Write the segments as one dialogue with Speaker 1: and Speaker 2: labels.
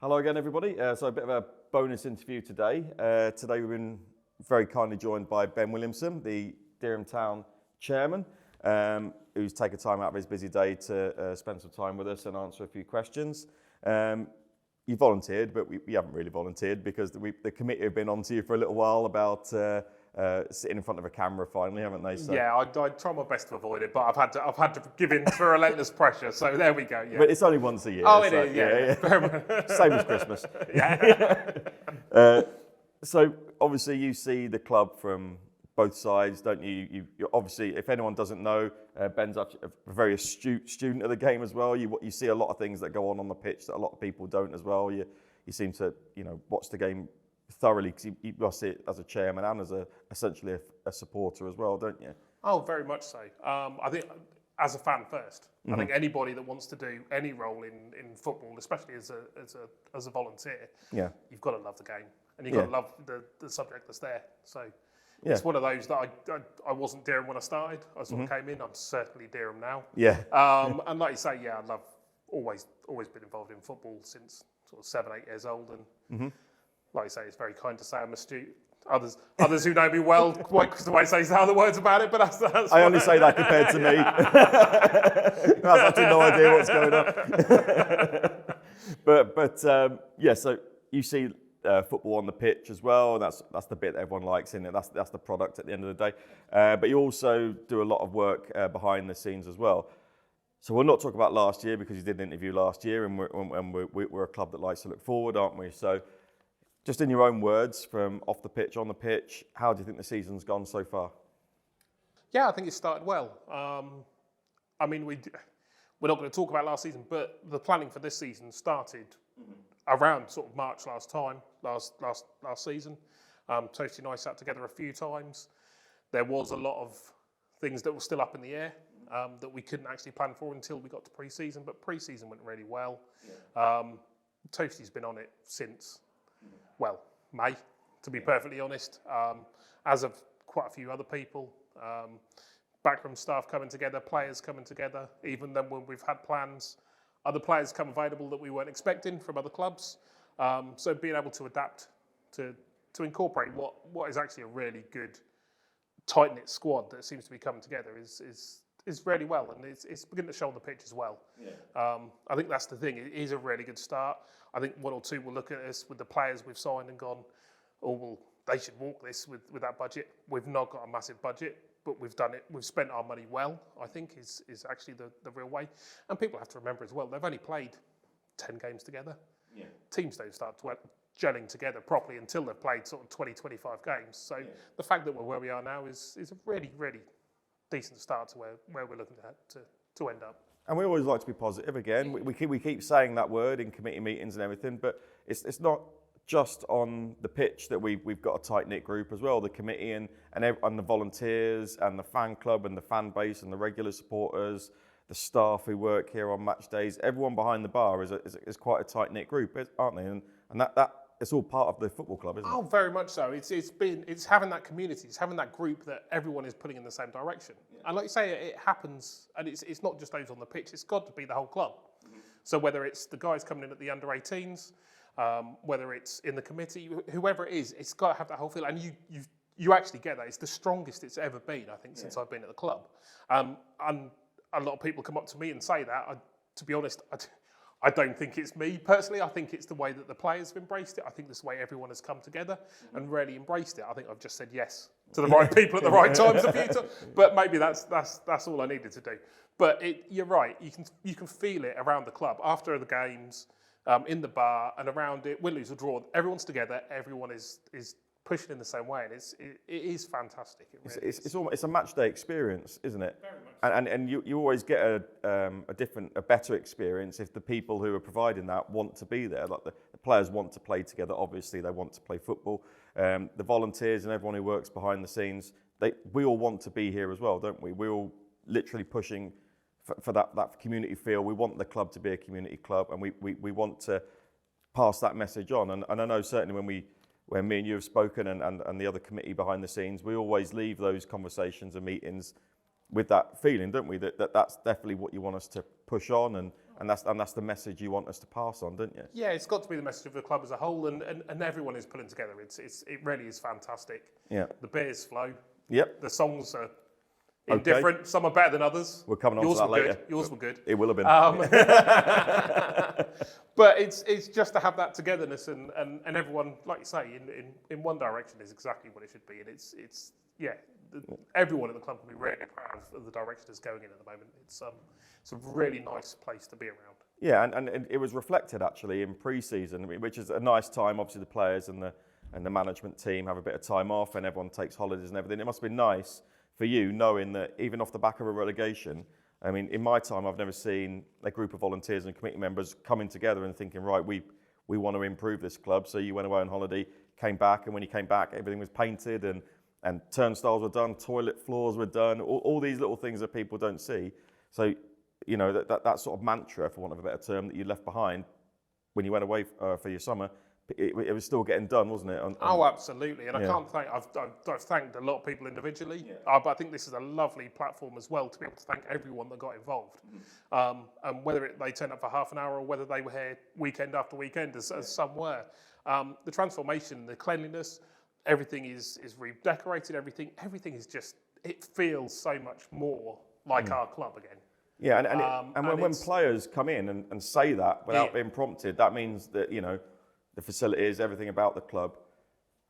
Speaker 1: Hello again, everybody. So a bit of a bonus interview today. Today we've been very kindly joined by Ben Williamson, the Dereham Town chairman, who's taken time out of his busy day to spend some time with us and answer a few questions. You volunteered, but we haven't really volunteered because the committee have been on to you for a little while about sitting in front of a camera finally, haven't they? So.
Speaker 2: Yeah, I try my best to avoid it, but I've had to give in to relentless pressure. So there we go. Yeah.
Speaker 1: But it's only once a year.
Speaker 2: Oh, it is. Yeah.
Speaker 1: Same as Christmas.
Speaker 2: Yeah.
Speaker 1: So obviously you see the club from both sides, don't you? You obviously, if anyone doesn't know, Ben's a very astute student of the game as well. You see a lot of things that go on the pitch that a lot of people don't as well. You seem to watch the game thoroughly because you watch it as a chairman and as essentially a supporter as well, don't you?
Speaker 2: Oh, very much so. I think as a fan first. I think anybody that wants to do any role in football, especially as a volunteer, you've got to love the game and you've got to love the subject that's there. So it's one of those that I wasn't Dereham when I started. I sort of came in. I'm certainly Dereham now. Yeah. And like you say, I love always been involved in football since sort of 7, 8 years old, and like you say, it's very kind to say I'm astute. Others who know me well might say some other words about it, but that's
Speaker 1: I only say that compared to me. I have absolutely no idea what's going on. But so you see football on the pitch as well, and that's the bit that everyone likes in it. That's the product at the end of the day. But you also do a lot of work behind the scenes as well. So we'll not talk about last year because you did an interview last year, and we're a club that likes to look forward, aren't we? So just in your own words, from off the pitch, on the pitch, how do you think the season's gone so far?
Speaker 2: Yeah, I think it started well. I mean, we're not going to talk about last season, but the planning for this season started around sort of March last season. Toasty and I sat together a few times. There was a lot of things that were still up in the air that we couldn't actually plan for until we got to pre-season, but pre-season went really well. Toasty's been on it since, May, to be perfectly honest, as of quite a few other people. Backroom staff coming together, players coming together, even then when we've had plans, other players come available that we weren't expecting from other clubs. So being able to adapt to incorporate what is actually a really good, tight-knit squad that seems to be coming together is really well, and it's beginning to show on the pitch as well. I think that's the thing. It is a really good start. I think one or two will look at us with the players we've signed and gone, oh, well, they should walk this with that budget. We've not got a massive budget, but we've done it. We've spent our money well, I think, is actually the real way. And people have to remember as well, they've only played 10 games together. Teams don't start gelling together properly until they've played sort of 20, 25 games. So the fact that we're where we are now is a really, really decent start to where we're looking to end up.
Speaker 1: And we always like to be positive again. We keep saying that word in committee meetings and everything, but it's not just on the pitch that we've got a tight-knit group as well. The committee and the volunteers and the fan club and the fan base and the regular supporters, the staff who work here on match days, everyone behind the bar is quite a tight-knit group, aren't they? And that it's all part of the football club, isn't it?
Speaker 2: Oh, very much so. It's having that community, it's having that group that everyone is pulling in the same direction. And like you say, it happens, and it's not just those on the pitch, it's got to be the whole club. So whether it's the guys coming in at the under-18s, whether it's in the committee, whoever it is, it's got to have that whole feel. And you actually get that. It's the strongest it's ever been, I think, since I've been at the club. And a lot of people come up to me and say that. To be honest, I don't think it's me personally. I think it's the way that the players have embraced it. I think it's the way everyone has come together and really embraced it. I think I've just said yes to the right people at the right times a few times. But maybe that's all I needed to do. But you're right. You can feel it around the club after the games, in the bar and around it. Win, lose or draw, everyone's together. Everyone is pushing in the same way, and it is fantastic.
Speaker 1: It's a match day experience, isn't it?
Speaker 2: Very much.
Speaker 1: And you always get a better experience if the people who are providing that want to be there. Like the players want to play together. Obviously, they want to play football. The volunteers and everyone who works behind the scenes, we all want to be here as well, don't we? We're all literally pushing for that community feel. We want the club to be a community club, and we want to pass that message on. And I know certainly when me and you have spoken and the other committee behind the scenes, we always leave those conversations and meetings with that feeling, don't we? That's definitely what you want us to push on and And that's the message you want us to pass on, don't you?
Speaker 2: Yeah, it's got to be the message of the club as a whole, and everyone is pulling together. It really is fantastic.
Speaker 1: Yeah.
Speaker 2: The beers flow.
Speaker 1: Yep.
Speaker 2: The songs are indifferent. Some are better than others.
Speaker 1: We're coming on to that later.
Speaker 2: Yours were good.
Speaker 1: It will have been.
Speaker 2: But it's just to have that togetherness and everyone, like you say, in one direction is exactly what it should be. And everyone at the club will be really proud of the direction it's going in at the moment. It's a really nice place to be around.
Speaker 1: Yeah, and it was reflected actually in pre-season, which is a nice time. Obviously, the players and the management team have a bit of time off, and everyone takes holidays and everything. It must have been nice for you knowing that even off the back of a relegation, I mean, in my time, I've never seen a group of volunteers and committee members coming together and thinking, right, we want to improve this club. So you went away on holiday, came back, and when you came back, everything was painted and turnstiles were done, toilet floors were done, all these little things that people don't see. So, you know, that sort of mantra, for want of a better term, that you left behind when you went away for your summer, it was still getting done, wasn't it?
Speaker 2: Oh, absolutely. And I can't thank, I've thanked a lot of people individually, but I think this is a lovely platform as well to be able to thank everyone that got involved. And whether they turned up for half an hour or whether they were here weekend after weekend, as some were. The transformation, the cleanliness, everything is redecorated, everything is just, it feels so much more like our club again.
Speaker 1: Yeah, and when players come in and say that without being prompted, that means that, you know, the facilities, everything about the club.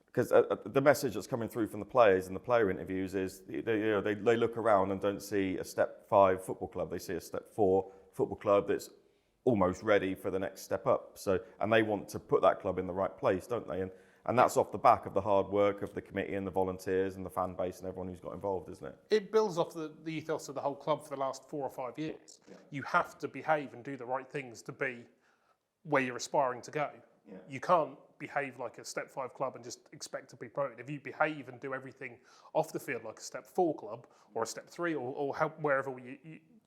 Speaker 1: Because the message that's coming through from the players in the player interviews is they look around and don't see a step 5 football club. They see a step 4 football club that's almost ready for the next step up. So, and they want to put that club in the right place, don't they? And that's off the back of the hard work of the committee and the volunteers and the fan base and everyone who's got involved, isn't it?
Speaker 2: It builds off the ethos of the whole club for the last 4 or 5 years. Yeah. You have to behave and do the right things to be where you're aspiring to go. Yeah. You can't behave like a step 5 club and just expect to be promoted. If you behave and do everything off the field like a step 4 club or a step 3 or wherever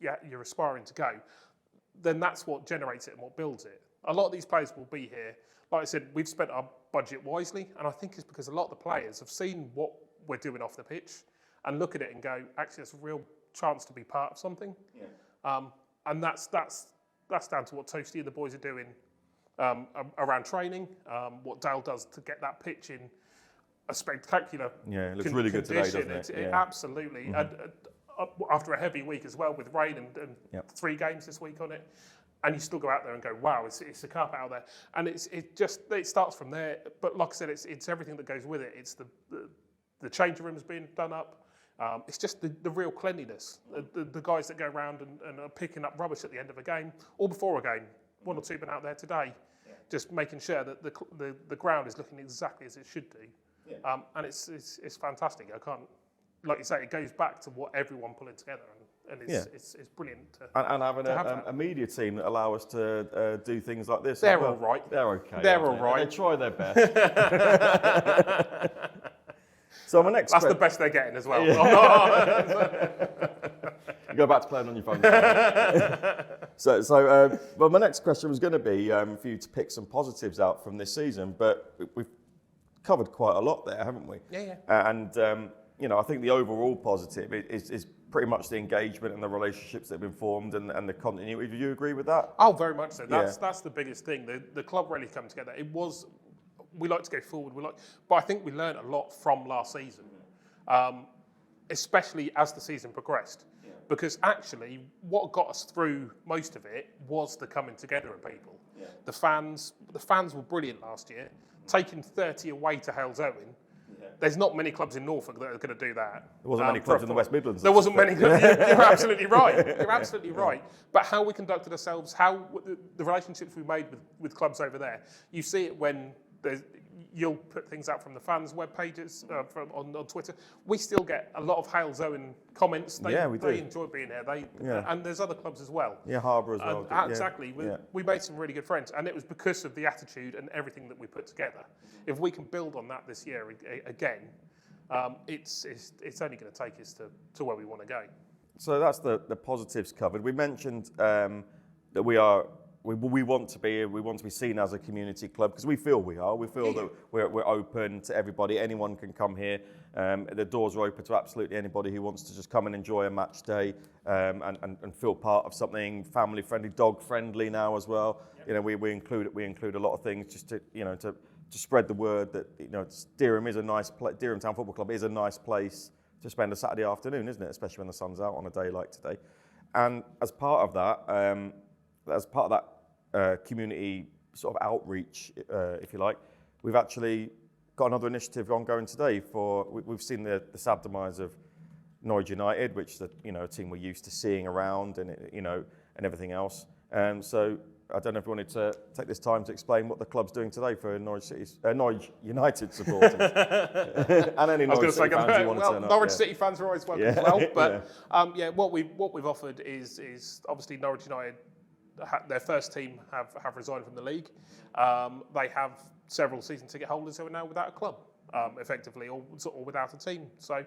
Speaker 2: you're aspiring to go, then that's what generates it and what builds it. A lot of these players will be here. Like I said, we've spent our budget wisely, and I think it's because a lot of the players have seen what we're doing off the pitch and look at it and go, actually, it's a real chance to be part of something. Yeah. And that's down to what Toasty and the boys are doing around training, what Dale does to get that pitch in a spectacular
Speaker 1: it looks really good today, doesn't it?
Speaker 2: Absolutely. Mm-hmm. And after a heavy week as well with rain and 3 games this week on it, and you still go out there and go, wow, it's a carpet out there. And it starts from there. But like I said, it's everything that goes with it. It's the change rooms being done up. It's just the real cleanliness. The guys that go around and are picking up rubbish at the end of a game or before a game. 1 or 2 been out there today, just making sure that the ground is looking exactly as it should do. Yeah. And it's fantastic. I can't, like you say, it goes back to what everyone pulling together. And it's brilliant.
Speaker 1: And having a media team that allow us to do things like this.
Speaker 2: They're all right.
Speaker 1: They're okay.
Speaker 2: They're all right.
Speaker 1: They try their best. So my next
Speaker 2: That's the best they're getting as well.
Speaker 1: Yeah. You go back to playing on your phone. Well, my next question was going to be for you to pick some positives out from this season, but we've covered quite a lot there, haven't we?
Speaker 2: Yeah.
Speaker 1: And I think the overall positive is pretty much the engagement and the relationships that have been formed and the continuity. Do you agree with that?
Speaker 2: Oh, very much so. That's the biggest thing. The club really come together. We like to go forward. But I think we learned a lot from last season, especially as the season progressed. Yeah. Because actually, what got us through most of it was the coming together of people. Yeah. The fans were brilliant last year, taking 30 away to Hales Owen. There's not many clubs in Norfolk that are going to do that.
Speaker 1: There wasn't many clubs in the West Midlands.
Speaker 2: There wasn't many. You're absolutely right. You're absolutely right. But how we conducted ourselves, how the relationships we made with clubs over there, you see it when you'll put things out from the fans' web pages on Twitter. We still get a lot of Hales Owen comments. We do. They enjoy being here. And there's other clubs as well.
Speaker 1: Yeah, Harbour as well.
Speaker 2: Exactly. We made some really good friends, and it was because of the attitude and everything that we put together. If we can build on that this year again, it's only going to take us to where we want to go.
Speaker 1: So that's the positives covered. We mentioned that we are we want to be seen as a community club because we feel we are. We feel that we're open to everybody. Anyone can come here. The doors are open to absolutely anybody who wants to just come and enjoy a match day and feel part of something family friendly, dog friendly now as well. Yep. You know, we include a lot of things just to to spread the word that Dereham is a nice place. Dereham Town Football Club is a nice place to spend a Saturday afternoon, isn't it? Especially when the sun's out on a day like today. And as part of that, community sort of outreach, if you like, we've actually got another initiative ongoing today. We've seen the sad demise of Norwich United, which is a team we're used to seeing around, and and everything else. So I don't know if you wanted to take this time to explain what the club's doing today for Norwich United supporters and any Norwich City fans who want to turn up.
Speaker 2: Norwich City fans are always welcome as well. But what we've offered is obviously Norwich United. Their first team have resigned from the league. They have several season ticket holders who are now without a club, effectively, or without a team. So,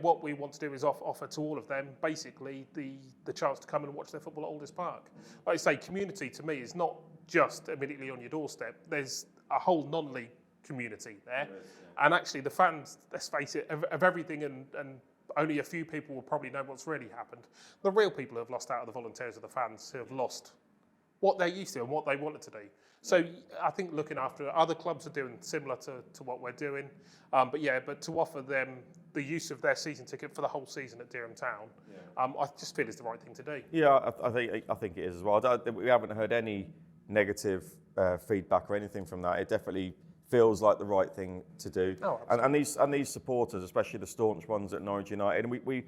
Speaker 2: what we want to do is offer to all of them basically the chance to come and watch their football at Alders Park. Like I say, community to me is not just immediately on your doorstep. There's a whole non-league community there, and actually the fans, let's face it, of everything and only a few people will probably know what's really happened. The real people who have lost out are the volunteers of the fans who have lost what they're used to and what they wanted to do. So I think looking after other clubs are doing similar to what we're doing. But to offer them the use of their season ticket for the whole season at Dereham Town, I just feel it's the right thing to do. Yeah,
Speaker 1: I think it is as well. We haven't heard any negative feedback or anything from that. It definitely feels like the right thing to do.
Speaker 2: Oh,
Speaker 1: and these supporters, especially the staunch ones at Norwich United, and we've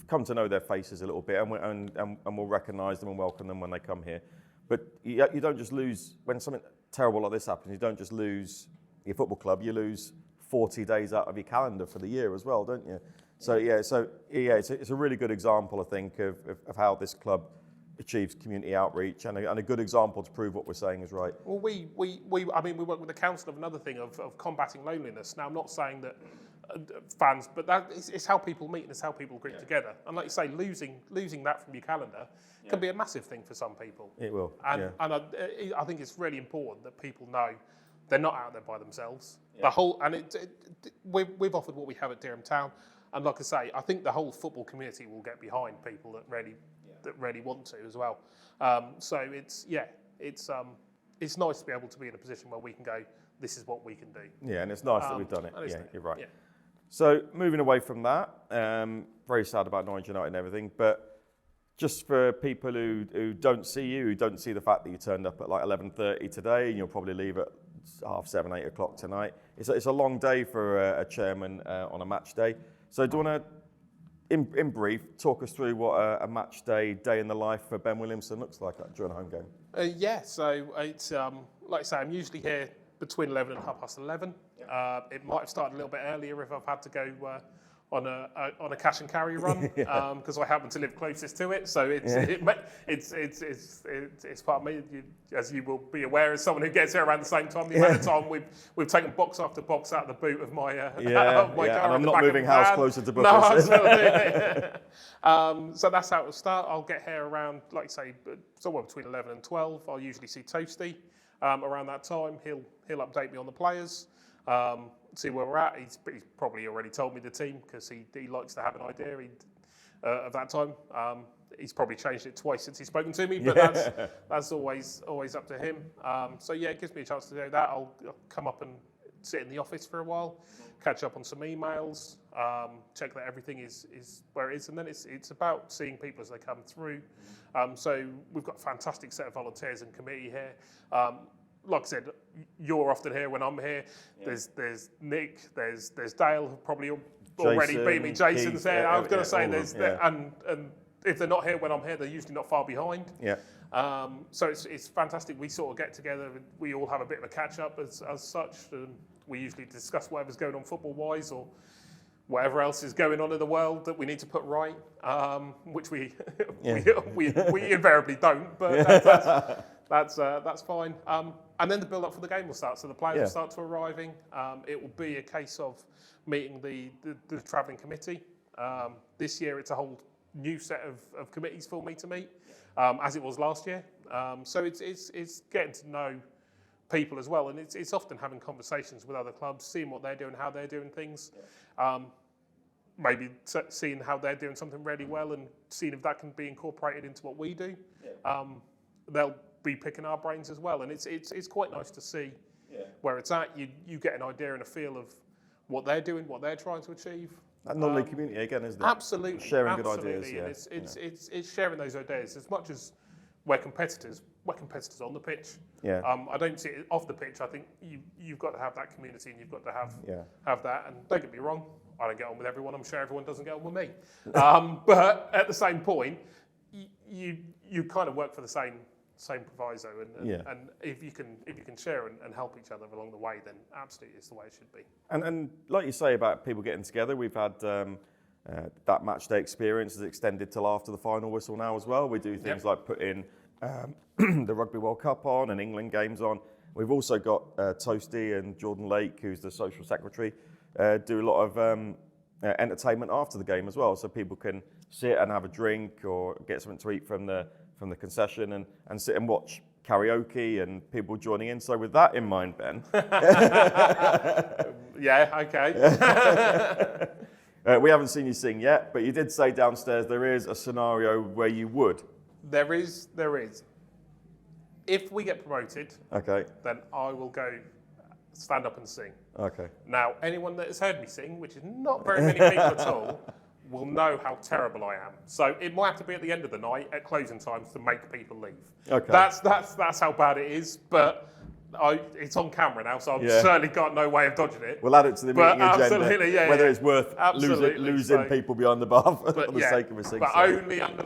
Speaker 1: come to know their faces a little bit, and we'll recognise them and welcome them when they come here. But you don't just lose when something terrible like this happens. You don't just lose your football club. You lose 40 days out of your calendar for the year as well, don't you? So it's a really good example, I think, of how this club achieves community outreach and a good example to prove what we're saying is right.
Speaker 2: Well, we work with the council of another thing of combating loneliness. Now, I'm not saying that fans, but that it's how people meet and it's how people group together. And like you say, losing that from your calendar can be a massive thing for some people.
Speaker 1: It will.
Speaker 2: And I think it's really important that people know they're not out there by themselves.
Speaker 1: Yeah.
Speaker 2: We've offered what we have at Dereham Town, and like I say, I think the whole football community will get behind people that really want to as well. So it's nice to be able to be in a position where we can go, this is what we can do.
Speaker 1: Yeah, and it's nice that we've done it. Yeah, you're right.
Speaker 2: Yeah.
Speaker 1: So moving away from that, very sad about Norwich United and everything, but just for people who don't see you, who don't see the fact that you turned up at like 11:30 today and you'll probably leave at 7:30, 8 o'clock tonight. It's a long day for a chairman on a match day. So do you want to, in brief, talk us through what a match day in the life for Ben Williamson looks like during a home game?
Speaker 2: So it's like I say, I'm usually here between 11 and 11:30. It might have started a little bit earlier if I've had to go on a cash and carry run because I happen to live closest to it. So it's part of me. As you will be aware, as someone who gets here around the same time, the amount of time we've taken box after box out of the boot of my car.
Speaker 1: And I'm not moving house closer to Buckus.
Speaker 2: No, absolutely. So that's how it'll start. I'll get here around, like I say, somewhere between 11 and 12. I'll usually see Toasty around that time. He'll update me on the players. See where we're at. He's probably already told me the team because he likes to have an idea of that time. He's probably changed it twice since he's spoken to me, but that's always up to him. It gives me a chance to do that. I'll come up and sit in the office for a while, catch up on some emails, check that everything is where it is, and then it's about seeing people as they come through. So we've got a fantastic set of volunteers and committee here. Like I said, you're often here when I'm here. Yeah. There's Nick, there's Dale, who probably already beat me. Jason's there. I was going to say and if they're not here when I'm here, they're usually not far behind.
Speaker 1: Yeah.
Speaker 2: So it's fantastic. We sort of get together. We all have a bit of a catch up as such. And we usually discuss whatever's going on football wise or whatever else is going on in the world that we need to put right, which we invariably don't. But that's fine. And then the build-up for the game will start. So the players will start to arriving. It will be a case of meeting the travelling committee. This year it's a whole new set of committees for me to meet. as it was last year. So it's getting to know people as well, and it's often having conversations with other clubs, seeing what they're doing, how they're doing things, maybe seeing how they're doing something really well, and seeing if that can be incorporated into what we do. They'll be picking our brains as well, and it's quite nice to see where it's at. You get an idea and a feel of what they're doing, what they're trying to achieve.
Speaker 1: That non-league community again, isn't it?
Speaker 2: Absolutely,
Speaker 1: sharing
Speaker 2: absolutely.
Speaker 1: good ideas.
Speaker 2: And it's sharing those ideas as much as we're competitors on the pitch. I don't see it off the pitch. I think you've got to have that community, and you've got to have that. And don't get me wrong, I don't get on with everyone. I'm sure everyone doesn't get on with me. But at the same point, you kind of work for the same proviso, and if you can share and help each other along the way, then absolutely it's the way it should be. And
Speaker 1: like you say about people getting together, we've had that match day experience is extended till after the final whistle now as well. We do things like put in the Rugby World Cup on and England games on. We've also got Toasty and Jordan Lake, who's the social secretary, do a lot of entertainment after the game as well, so people can sit and have a drink or get something to eat from the concession and sit and watch karaoke and people joining in. So with that in mind, Ben. We haven't seen you sing yet, but you did say downstairs there is a scenario where you would. There is. If we get promoted, then I will go stand up and sing. Now, anyone that has heard me sing, which is not very many people at all, will know how terrible I am. So it might have to be at the end of the night at closing times to make people leave. That's how bad it is. But it's on camera now, so I've certainly got no way of dodging it. We'll add it to the meeting agenda. Whether it's worth losing people behind the bar for the sake of a sing. But only under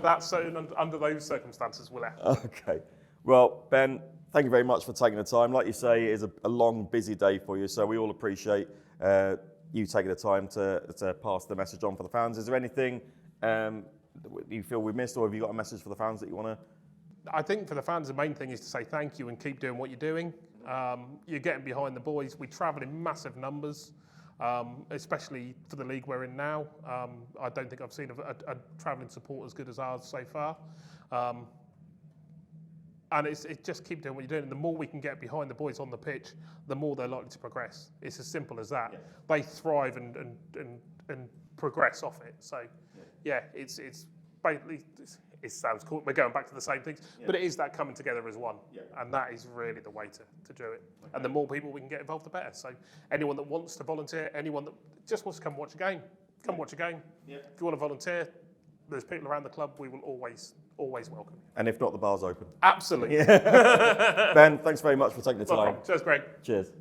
Speaker 1: those circumstances will it happen. Well, Ben, thank you very much for taking the time. Like you say, it is a long, busy day for you, so we all appreciate you taking the time to pass the message on for the fans. Is there anything you feel we missed, or have you got a message for the fans that you want to? I think for the fans, the main thing is to say thank you and keep doing what you're doing. You're getting behind the boys. We travel in massive numbers, especially for the league we're in now. I don't think I've seen a travelling support as good as ours so far. And it's just keep doing what you're doing. And the more we can get behind the boys on the pitch, the more they're likely to progress. It's as simple as that. They thrive and progress off it. So, it's basically, it sounds cool. We're going back to the same things, but it is that coming together as one. And that is really the way to do it. And the more people we can get involved, the better. So anyone that wants to volunteer, anyone that just wants to come watch a game, come watch a game. If you want to volunteer, there's people around the club, we will always welcome. And if not, the bar's open. Absolutely. Ben, thanks very much for taking the time. Cheers, Greg. Cheers.